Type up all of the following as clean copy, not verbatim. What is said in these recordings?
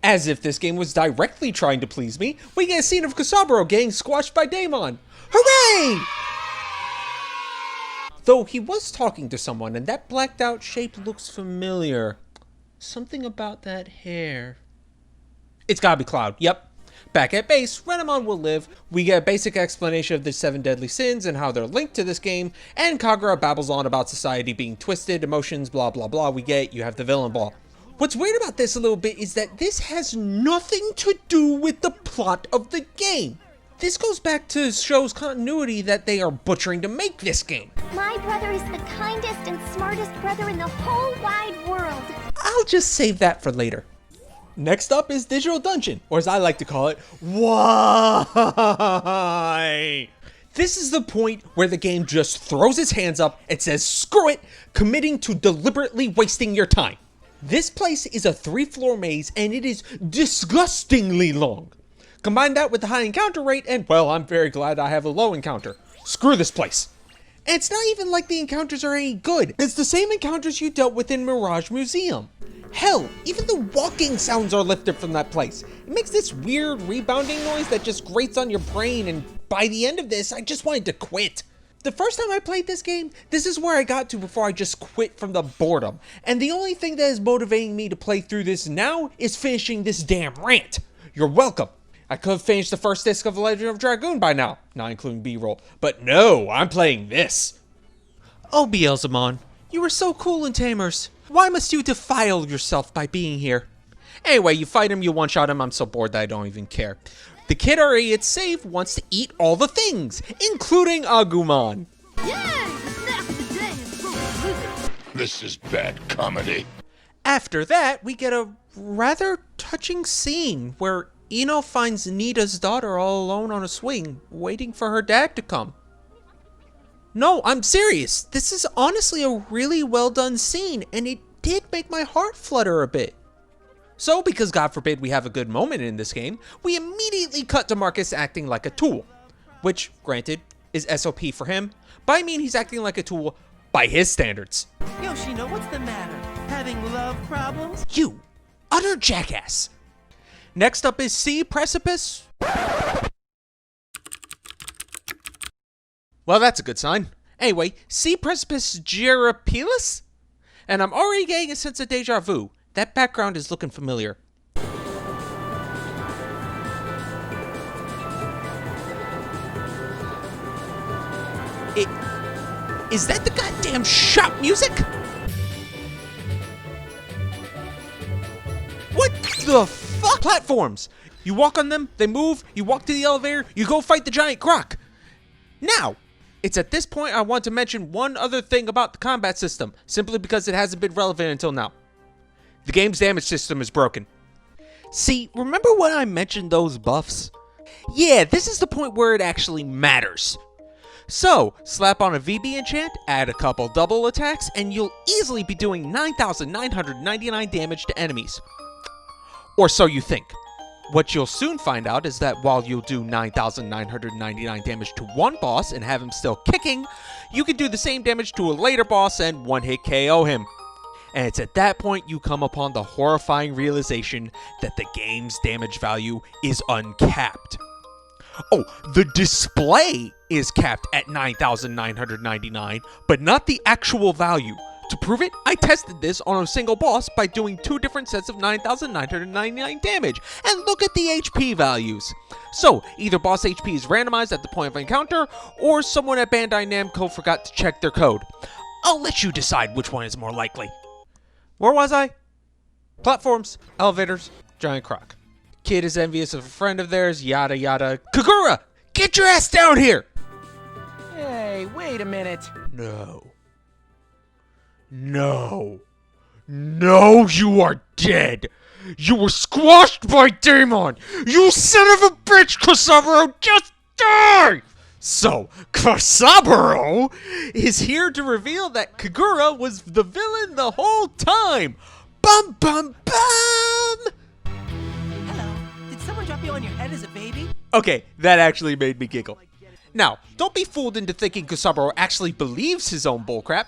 As if this game was directly trying to please me, we get a scene of Kusaburo getting squashed by Daemon. Hooray! Though he was talking to someone, and that blacked out shape looks familiar. Something about that hair. It's gotta be Cloud, yep. Back at base, Renamon will live. We get a basic explanation of the 7 deadly sins and how they're linked to this game, and Kagura babbles on about society being twisted, emotions, blah blah blah. We get, you have the villain ball. What's weird about this a little bit is that this has nothing to do with the plot of the game. This goes back to the show's continuity that they are butchering to make this game. My brother is the kindest and smartest brother in the whole wide world. I'll just save that for later. Next up is Digital Dungeon, or as I like to call it, why? This is the point where the game just throws its hands up and says, screw it, committing to deliberately wasting your time. This place is a 3-floor maze and it is disgustingly long. Combine that with the high encounter rate and, well, I'm very glad I have a low encounter. Screw this place. And it's not even like the encounters are any good. It's the same encounters you dealt with in Mirage Museum. Hell, even the walking sounds are lifted from that place. It makes this weird rebounding noise that just grates on your brain, and by the end of this, I just wanted to quit. The first time I played this game, this is where I got to before I just quit from the boredom. And the only thing that is motivating me to play through this now is finishing this damn rant. You're welcome. I could have finished the first disc of The Legend of Dragoon by now, not including B-roll. But no, I'm playing this. Oh, Beelzemon, you were so cool in Tamers. Why must you defile yourself by being here? Anyway, you fight him, you one-shot him, I'm so bored that I don't even care. The kid our idiot saved wants to eat all the things, including Agumon. This is bad comedy. After that, we get a rather touching scene where Ino finds Nita's daughter all alone on a swing, waiting for her dad to come. No, I'm serious. This is honestly a really well done scene, and it did make my heart flutter a bit. So, because God forbid we have a good moment in this game, we immediately cut to Marcus acting like a tool. Which, granted, is SOP for him, but I mean he's acting like a tool by his standards. Yoshino, what's the matter? Having love problems? You utter jackass. Next up is Sea Precipice. Well, that's a good sign. Anyway, Sea Precipice Girapelis? And I'm already getting a sense of deja vu. That background is looking familiar. Is that the goddamn shop music? What the fuck? Platforms! You walk on them, they move, you walk to the elevator, you go fight the giant croc. Now, it's at this point I want to mention one other thing about the combat system, simply because it hasn't been relevant until now. The game's damage system is broken. See, remember when I mentioned those buffs? Yeah, this is the point where it actually matters. So, slap on a VB enchant, add a couple double attacks, and you'll easily be doing 9,999 damage to enemies. Or so you think. What you'll soon find out is that while you'll do 9,999 damage to one boss and have him still kicking, you can do the same damage to a later boss and one-hit KO him. And it's at that point you come upon the horrifying realization that the game's damage value is uncapped. Oh, the display is capped at 9,999, but not the actual value. To prove it, I tested this on a single boss by doing 2 different sets of 9,999 damage, and look at the HP values. So, either boss HP is randomized at the point of encounter, or someone at Bandai Namco forgot to check their code. I'll let you decide which one is more likely. Where was I? Platforms, elevators, giant croc. Kid is envious of a friend of theirs, yada yada. Kagura! Get your ass down here! Hey, wait a minute. No. No. No, you are dead! You were squashed by Daemon! You son of a bitch, Kusaburo! Just die! So, Kusaburo is here to reveal that Kagura was the villain the whole time! Bum bum bum! Hello. Did someone drop you on your head as a baby? Okay, that actually made me giggle. Now, don't be fooled into thinking Kusaburo actually believes his own bullcrap.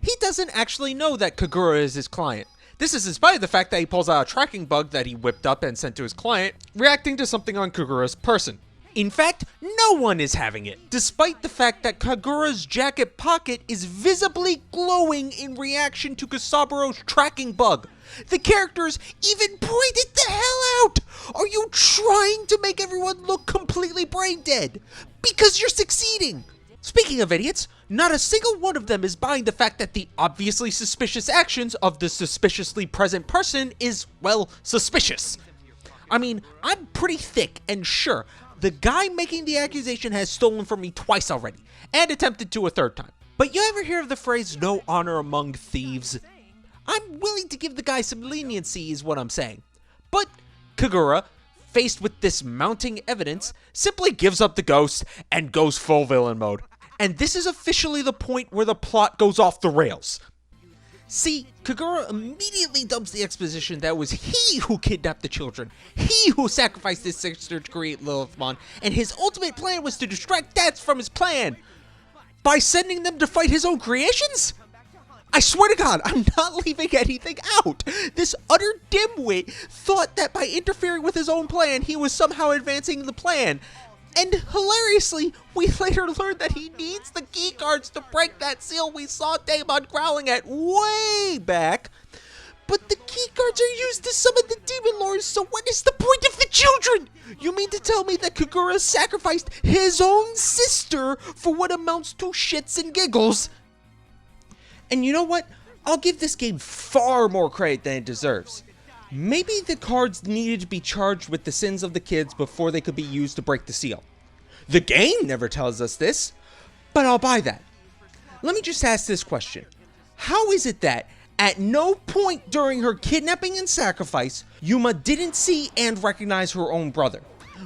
He doesn't actually know that Kagura is his client. This is in spite of the fact that he pulls out a tracking bug that he whipped up and sent to his client, reacting to something on Kagura's person. In fact, no one is having it, despite the fact that Kagura's jacket pocket is visibly glowing in reaction to Kasaburo's tracking bug. The characters even pointed the hell out! Are you trying to make everyone look completely brain dead? Because you're succeeding! Speaking of idiots, not a single one of them is buying the fact that the obviously suspicious actions of the suspiciously present person is, well, suspicious. I mean, I'm pretty thick and sure the guy making the accusation has stolen from me twice already, and attempted to a third time. But you ever hear of the phrase, no honor among thieves? I'm willing to give the guy some leniency is what I'm saying. But Kagura, faced with this mounting evidence, simply gives up the ghost and goes full villain mode. And this is officially the point where the plot goes off the rails. See, Kagura immediately dumps the exposition that it was he who kidnapped the children, he who sacrificed his sister to create Lilithmon, and his ultimate plan was to distract Dats from his plan by sending them to fight his own creations? I swear to God, I'm not leaving anything out. This utter dimwit thought that by interfering with his own plan, he was somehow advancing the plan. And hilariously, we later learned that he needs the key cards to break that seal we saw Daemon growling at way back. But the key cards are used to summon the demon lords, so what is the point of the children? You mean to tell me that Kagura sacrificed his own sister for what amounts to shits and giggles? And you know what? I'll give this game far more credit than it deserves. Maybe the cards needed to be charged with the sins of the kids before they could be used to break the seal. The game never tells us this, but I'll buy that. Let me just ask this question. How is it that, at no point during her kidnapping and sacrifice, Yuma didn't see and recognize her own brother?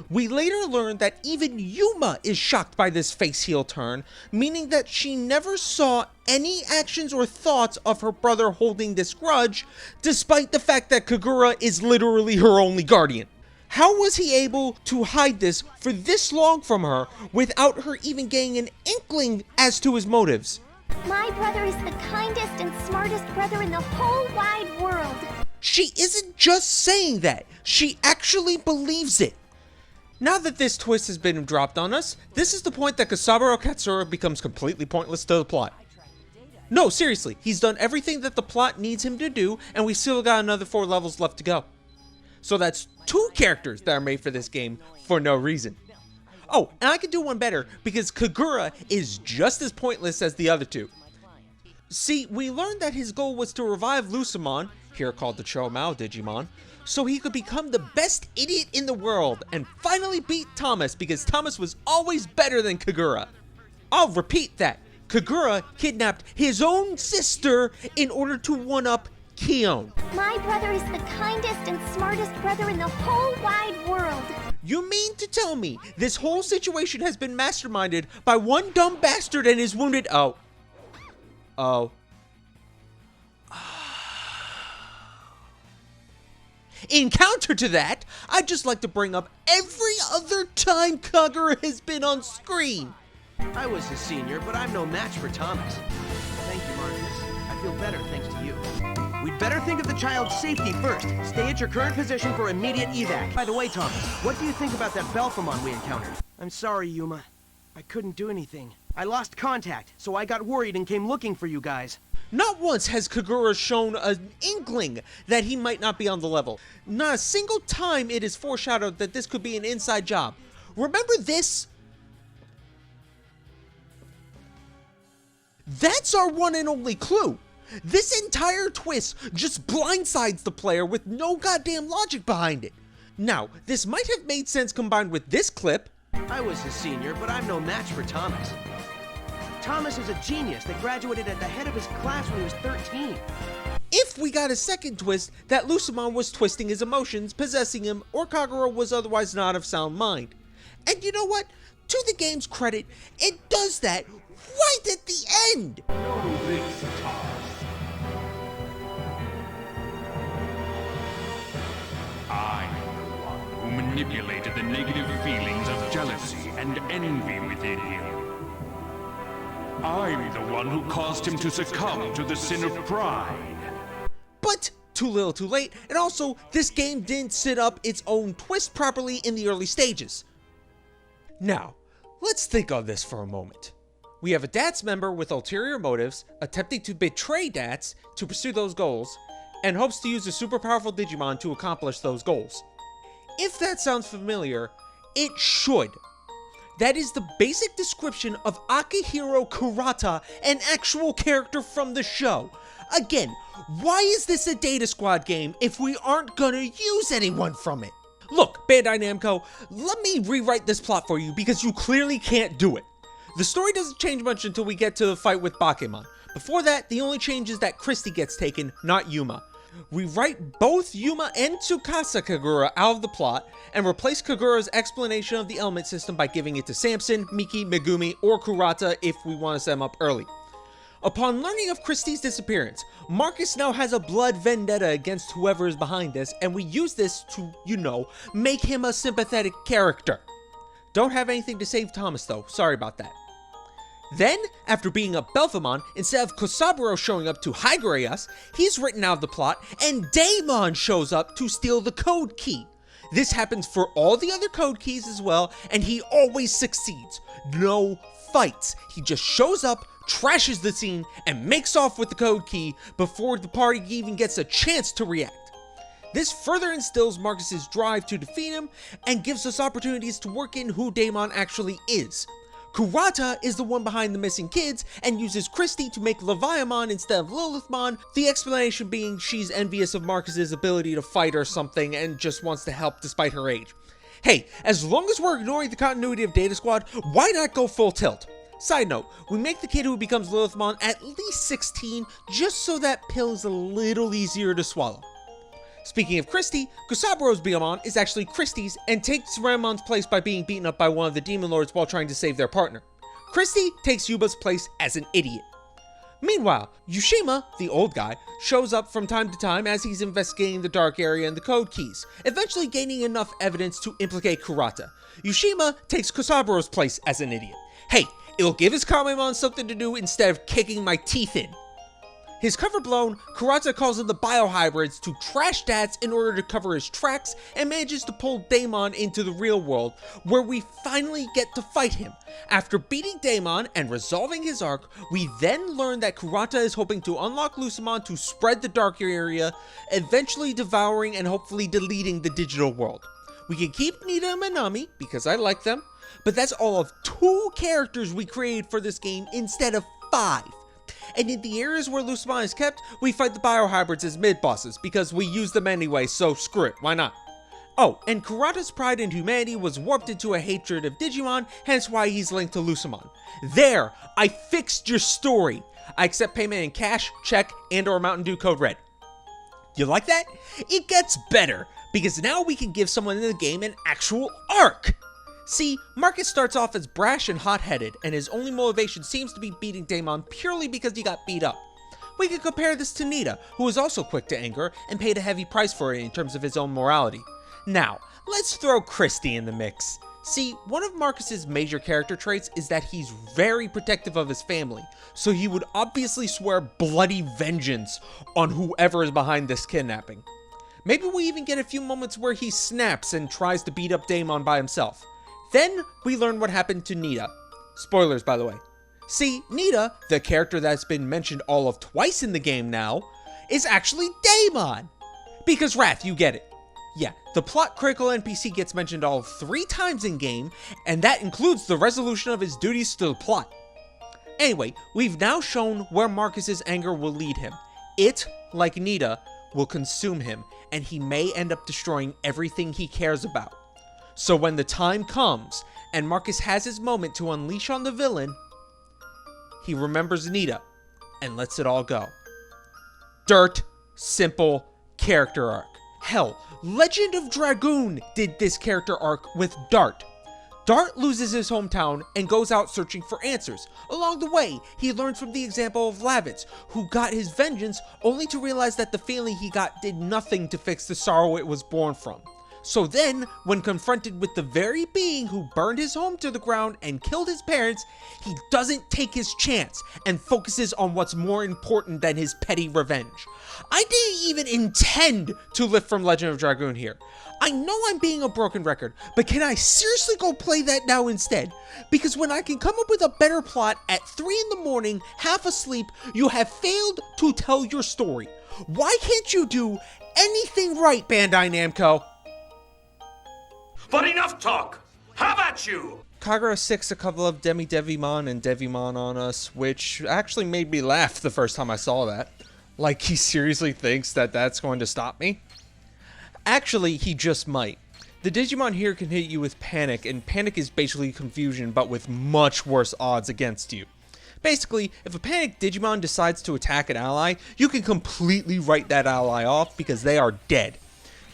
We later learned that even Yuma is shocked by this face-heel turn, meaning that she never saw any actions or thoughts of her brother holding this grudge, despite the fact that Kagura is literally her only guardian. How was he able to hide this for this long from her without her even getting an inkling as to his motives? My brother is the kindest and smartest brother in the whole wide world. She isn't just saying that, she actually believes it. Now that this twist has been dropped on us, this is the point that Kasaburo Katsura becomes completely pointless to the plot. No, seriously, he's done everything that the plot needs him to do, and we still got another 4 levels left to go. So that's 2 characters that are made for this game for no reason. Oh, and I can do one better, because Kagura is just as pointless as the other 2. See, we learned that his goal was to revive Lucemon, here called the Chomao Digimon, so he could become the best idiot in the world and finally beat Thomas, because Thomas was always better than Kagura. I'll repeat that. Kagura kidnapped his own sister in order to one-up Kion. My brother is the kindest and smartest brother in the whole wide world. You mean to tell me this whole situation has been masterminded by one dumb bastard and his wounded— Oh. In counter to that, I'd just like to bring up every other time Kagura has been on screen. I was his senior, but I'm no match for Thomas. Thank you, Marcus. I feel better thanks to you. We'd better think of the child's safety first. Stay at your current position for immediate evac. By the way, Thomas, what do you think about that Belphemon we encountered? I'm sorry, Yuma. I couldn't do anything. I lost contact, so I got worried and came looking for you guys. Not once has Kagura shown an inkling that he might not be on the level. Not a single time it is foreshadowed that this could be an inside job. Remember this? That's our one and only clue. This entire twist just blindsides the player with no goddamn logic behind it. Now, this might have made sense combined with this clip. I was his senior, but I'm no match for Thomas. Thomas is a genius that graduated at the head of his class when he was 13. If we got a second twist that Lucemon was twisting his emotions, possessing him, or Kagura was otherwise not of sound mind. And you know what? To the game's credit, it does that right at the end. Know this, Thomas. I'm the one who manipulated the negative feelings of jealousy and envy within him. I'm the one who caused him to succumb to the sin of pride. But too little too late, and also this game didn't set up its own twist properly in the early stages. Now, let's think on this for a moment. We have a DATS member with ulterior motives, attempting to betray DATS to pursue those goals, and hopes to use a super powerful Digimon to accomplish those goals. If that sounds familiar, it should. That is the basic description of Akihiro Kurata, an actual character from the show. Again, why is this a Data Squad game if we aren't gonna use anyone from it? Look, Bandai Namco, let me rewrite this plot for you because you clearly can't do it. The story doesn't change much until we get to the fight with Bakemon. Before that, the only change is that Christy gets taken, not Yuma. We write both Yuma and Tsukasa Kagura out of the plot, and replace Kagura's explanation of the element system by giving it to Samson, Miki, Megumi, or Kurata if we want to set them up early. Upon learning of Christy's disappearance, Marcus now has a blood vendetta against whoever is behind this, and we use this to, make him a sympathetic character. Don't have anything to save Thomas though, sorry about that. Then, after beating up Belphemon, instead of Kusaburo showing up to high-grade us, he's written out of the plot, and Daemon shows up to steal the code key. This happens for all the other code keys as well, and he always succeeds. No fights. He just shows up, trashes the scene, and makes off with the code key before the party even gets a chance to react. This further instills Marcus's drive to defeat him, and gives us opportunities to work in who Daemon actually is. Kurata is the one behind the missing kids, and uses Christy to make Leviamon instead of Lilithmon, the explanation being she's envious of Marcus's ability to fight or something, and just wants to help despite her age. Hey, as long as we're ignoring the continuity of Data Squad, why not go full tilt? Side note, we make the kid who becomes Lilithmon at least 16, just so that pill is a little easier to swallow. Speaking of Christy, Kusaburo's Biyamon is actually Christy's and takes Ramon's place by being beaten up by one of the Demon Lords while trying to save their partner. Christy takes Yuba's place as an idiot. Meanwhile, Yushima, the old guy, shows up from time to time as he's investigating the dark area and the code keys, eventually gaining enough evidence to implicate Kurata. Yushima takes Kusaburo's place as an idiot. Hey, it'll give his Kamemon something to do instead of kicking my teeth in. His cover blown, Kurata calls in the biohybrids to trash DATS in order to cover his tracks, and manages to pull Daemon into the real world, where we finally get to fight him. After beating Daemon and resolving his arc, we then learn that Kurata is hoping to unlock Lucemon to spread the dark area, eventually devouring and hopefully deleting the digital world. We can keep Nita and Manami, because I like them, but that's all of 2 characters we created for this game instead of 5. And in the areas where Lucemon is kept, we fight the biohybrids as mid-bosses, because we use them anyway, so screw it, why not? Oh, and Kurata's pride in humanity was warped into a hatred of Digimon, hence why he's linked to Lucemon. There, I fixed your story. I accept payment in cash, check, and or Mountain Dew Code Red. You like that? It gets better, because now we can give someone in the game an actual arc. See, Marcus starts off as brash and hot-headed, and his only motivation seems to be beating Daemon purely because he got beat up. We could compare this to Nita, who is also quick to anger, and paid a heavy price for it in terms of his own morality. Now, let's throw Christy in the mix. See, one of Marcus's major character traits is that he's very protective of his family, so he would obviously swear bloody vengeance on whoever is behind this kidnapping. Maybe we even get a few moments where he snaps and tries to beat up Daemon by himself. Then, we learn what happened to Nita. Spoilers, by the way. See, Nita, the character that's been mentioned all of twice in the game now, is actually Daemon! Because Wrath, you get it. Yeah, the plot critical NPC gets mentioned all of 3 times in game, and that includes the resolution of his duties to the plot. Anyway, we've now shown where Marcus's anger will lead him. It, like Nita, will consume him, and he may end up destroying everything he cares about. So when the time comes, and Marcus has his moment to unleash on the villain, he remembers Nita, and lets it all go. Dirt, simple character arc. Hell, Legend of Dragoon did this character arc with Dart. Dart loses his hometown and goes out searching for answers. Along the way, he learns from the example of Lavitz, who got his vengeance only to realize that the feeling he got did nothing to fix the sorrow it was born from. So then, when confronted with the very being who burned his home to the ground and killed his parents, he doesn't take his chance and focuses on what's more important than his petty revenge. I didn't even intend to lift from Legend of Dragoon here. I know I'm being a broken record, but can I seriously go play that now instead? Because when I can come up with a better plot at 3 in the morning, half asleep, you have failed to tell your story. Why can't you do anything right, Bandai Namco? But enough talk! How about you? Kagura sicks a couple of Devimon and Devimon on us, which actually made me laugh the first time I saw that. Like, he seriously thinks that that's going to stop me? Actually, he just might. The Digimon here can hit you with Panic, and Panic is basically confusion, but with much worse odds against you. Basically, if a Panic Digimon decides to attack an ally, you can completely write that ally off because they are dead.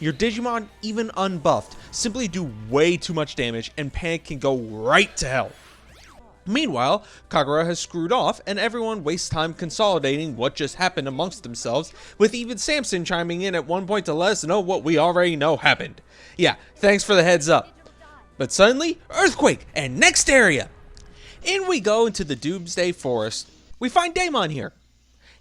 Your Digimon, even unbuffed, simply do way too much damage, and Panic can go right to hell. Meanwhile, Kagura has screwed off, and everyone wastes time consolidating what just happened amongst themselves, with even Samson chiming in at one point to let us know what we already know happened. Yeah, thanks for the heads up. But suddenly, earthquake, and next area! In we go into the Doomsday Forest. We find Daemon here.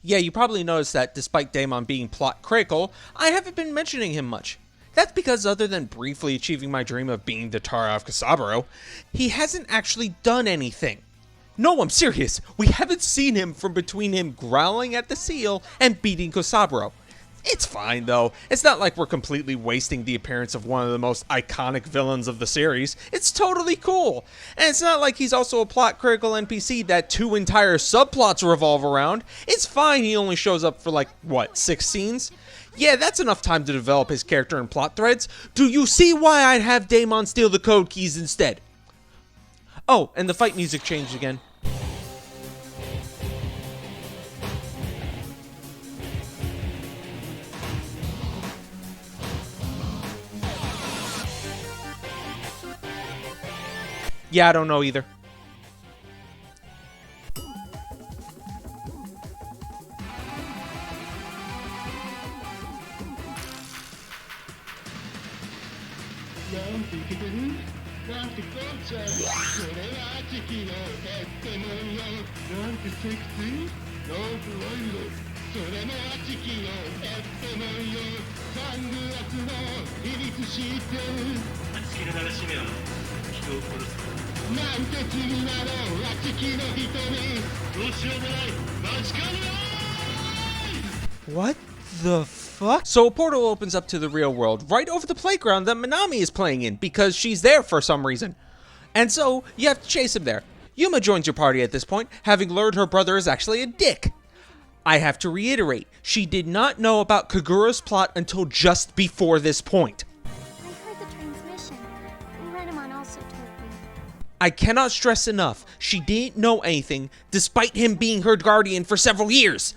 Yeah, you probably noticed that despite Daemon being plot critical, I haven't been mentioning him much. That's because other than briefly achieving my dream of being the Tara of Kusaburo, he hasn't actually done anything. No, I'm serious. We haven't seen him from between him growling at the seal and beating Kusaburo. It's fine though. It's not like we're completely wasting the appearance of one of the most iconic villains of the series. It's totally cool. And it's not like he's also a plot critical NPC that 2 entire subplots revolve around. It's fine he only shows up for like, what, 6 scenes? Yeah, that's enough time to develop his character and plot threads. Do you see why I'd have Daemon steal the code keys instead? Oh, and the fight music changed again. Yeah, I don't know either. What the fuck? So a portal opens up to the real world, right over the playground that Minami is playing in, because she's there for some reason. And so, you have to chase him there. Yuma joins your party at this point, having learned her brother is actually a dick. I have to reiterate, she did not know about Kagura's plot until just before this point. I heard the transmission. Renamon also told me. I cannot stress enough, she didn't know anything, despite him being her guardian for several years.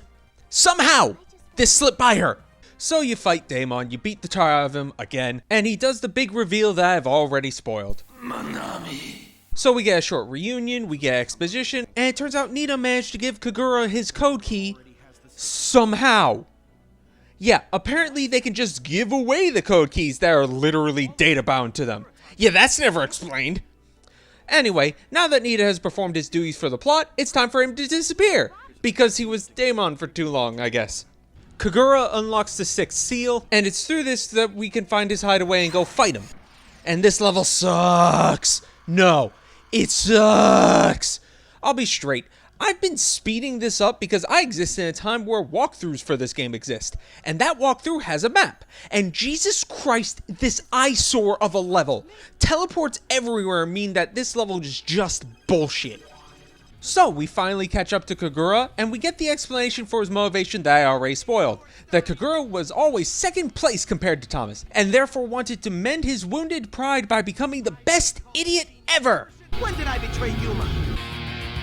Somehow, this slipped by her. So you fight Daemon, you beat the tar out of him again, and he does the big reveal that I've already spoiled. Manami. So we get a short reunion, we get exposition, and it turns out Nina managed to give Kagura his code key somehow. Yeah, apparently they can just give away the code keys that are literally data bound to them. Yeah, that's never explained. Anyway, now that Nita has performed his duties for the plot, it's time for him to disappear. Because he was Daemon for too long, I guess. Kagura unlocks the 6th seal, and it's through this that we can find his hideaway and go fight him. And this level sucks. No, it sucks. I'll be straight. I've been speeding this up because I exist in a time where walkthroughs for this game exist. And that walkthrough has a map. And Jesus Christ, this eyesore of a level. Teleports everywhere mean that this level is just bullshit. So, we finally catch up to Kagura, and we get the explanation for his motivation that I already spoiled. That Kagura was always second place compared to Thomas, and therefore wanted to mend his wounded pride by becoming the best idiot ever! When did I betray Yuma?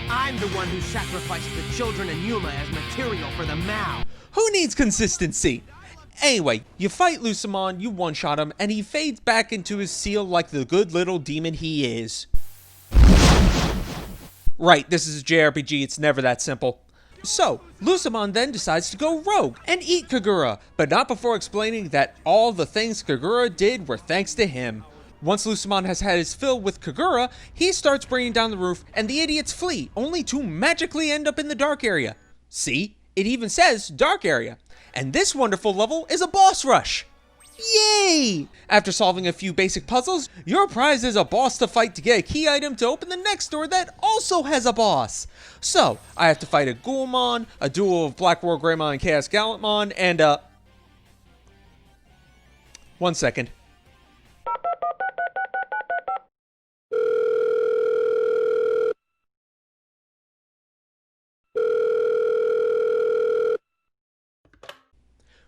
I'm the one who sacrificed the children and Yuma as material for the Mao. Who needs consistency? Anyway, you fight Lucimon, you one-shot him, and he fades back into his seal like the good little demon he is. Right, this is a JRPG, it's never that simple. So, Lucemon then decides to go rogue and eat Kagura, but not before explaining that all the things Kagura did were thanks to him. Once Lucemon has had his fill with Kagura, he starts bringing down the roof and the idiots flee, only to magically end up in the dark area. See? It even says dark area. And this wonderful level is a boss rush. Yay! After solving a few basic puzzles, your prize is a boss to fight to get a key item to open the next door that also has a boss. So, I have to fight a Ghoulmon, a duo of Black War Greymon and Chaos Gallantmon, and 1 second.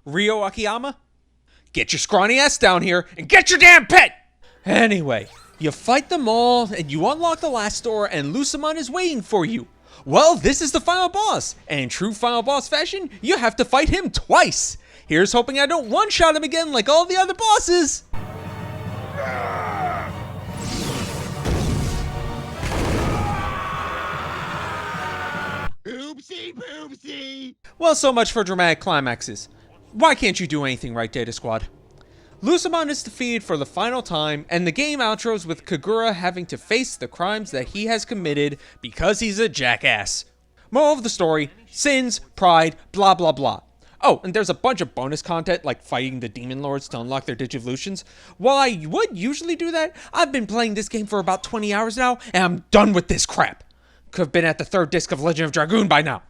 Ryo Akiyama? Get your scrawny ass down here and get your damn pet! Anyway, you fight them all and you unlock the last door and Lucemon is waiting for you. Well, this is the final boss, and in true final boss fashion, you have to fight him twice. Here's hoping I don't one-shot him again like all the other bosses. Oopsie poopsie! Well, so much for dramatic climaxes. Why can't you do anything right, Data Squad? Lucemon is defeated for the final time, and the game outros with Kagura having to face the crimes that he has committed because he's a jackass. Moral of the story, sins, pride, blah blah blah. Oh, and there's a bunch of bonus content like fighting the Demon Lords to unlock their Digivolutions. While I would usually do that, I've been playing this game for about 20 hours now, and I'm done with this crap. Could have been at the 3rd disc of Legend of Dragoon by now.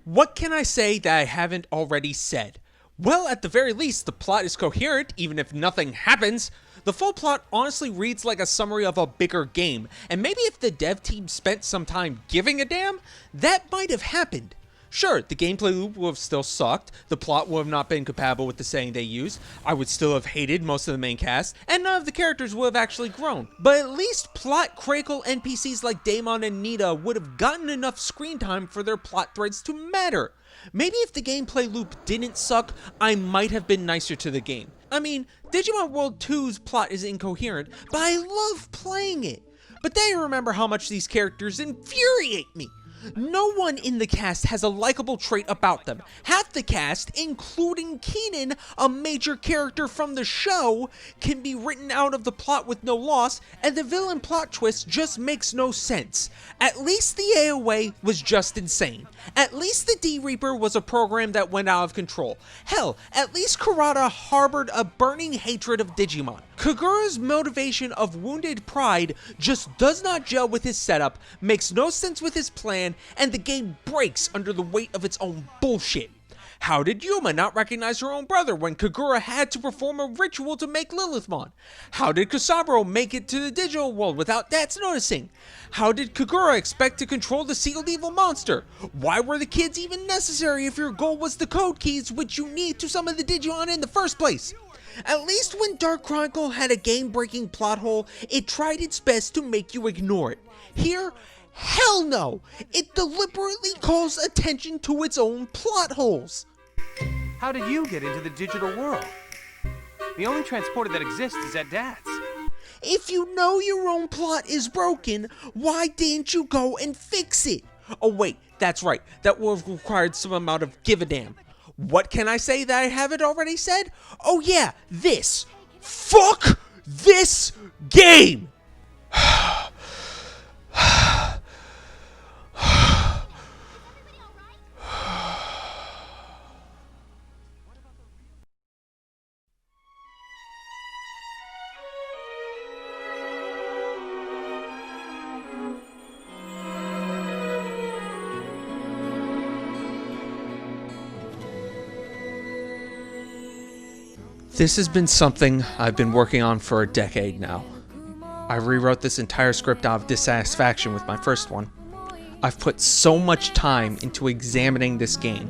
What can I say that I haven't already said? Well, at the very least, the plot is coherent, even if nothing happens. The full plot honestly reads like a summary of a bigger game, and maybe if the dev team spent some time giving a damn, that might have happened. Sure, the gameplay loop would have still sucked, the plot would have not been compatible with the setting they used, I would still have hated most of the main cast, and none of the characters would have actually grown. But at least plot-critical NPCs like Daemon and Nita would have gotten enough screen time for their plot threads to matter. Maybe if the gameplay loop didn't suck, I might have been nicer to the game. I mean, Digimon World 2's plot is incoherent, but I love playing it. But then I remember how much these characters infuriate me. No one in the cast has a likable trait about them. Half the cast, including Keenan, a major character from the show, can be written out of the plot with no loss, and the villain plot twist just makes no sense. At least the AOA was just insane. At least the D-Reaper was a program that went out of control. Hell, at least Kurata harbored a burning hatred of Digimon. Kagura's motivation of wounded pride just does not gel with his setup, makes no sense with his plan, and the game breaks under the weight of its own bullshit. How did Yuma not recognize her own brother when Kagura had to perform a ritual to make Lilithmon? How did Kusaburo make it to the digital world without Dats noticing? How did Kagura expect to control the sealed evil monster? Why were the kids even necessary if your goal was the code keys which you need to summon the Digimon in the first place? At least when Dark Chronicle had a game-breaking plot hole, it tried its best to make you ignore it. Here, hell no! It deliberately calls attention to its own plot holes. How did you get into the digital world? The only transporter that exists is at Dad's. If you know your own plot is broken, why didn't you go and fix it? Oh wait, that's right, that would have required some amount of give a damn. What can I say that I haven't already said? Oh yeah, this. Fuck this game! This has been something I've been working on for a decade now. I rewrote this entire script out of dissatisfaction with my first one. I've put so much time into examining this game,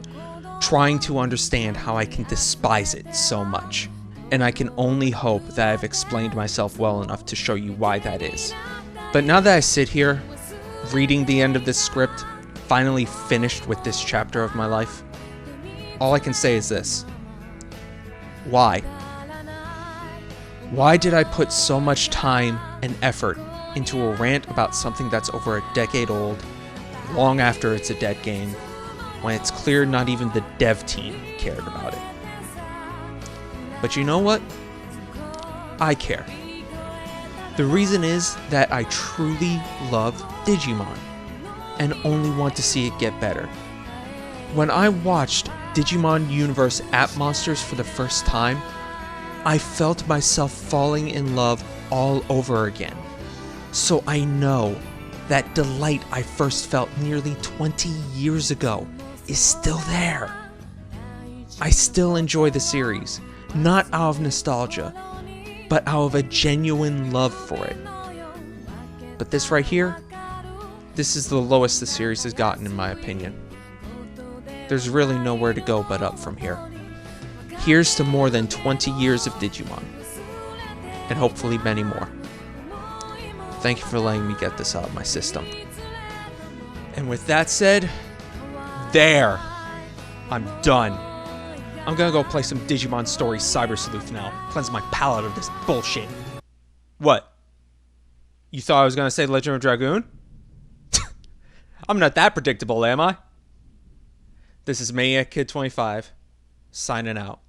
trying to understand how I can despise it so much. And I can only hope that I've explained myself well enough to show you why that is. But now that I sit here, reading the end of this script, finally finished with this chapter of my life, all I can say is this. Why? Why did I put so much time and effort into a rant about something that's over a decade old, long after it's a dead game, when it's clear not even the dev team cared about it. But you know what? I care. The reason is that I truly love Digimon and only want to see it get better. When I watched Digimon Universe App Monsters for the first time, I felt myself falling in love all over again. So I know that delight I first felt nearly 20 years ago is still there. I still enjoy the series, not out of nostalgia, but out of a genuine love for it. But this right here, this is the lowest the series has gotten in my opinion. There's really nowhere to go but up from here. Here's to more than 20 years of Digimon, and hopefully many more. Thank you for letting me get this out of my system. And with that said, there, I'm done. I'm gonna go play some Digimon Story Cyber Sleuth now. Cleanse my palate of this bullshit. What? You thought I was gonna say Legend of Dragoon? I'm not that predictable, am I? This is Maniac Kid 25, signing out.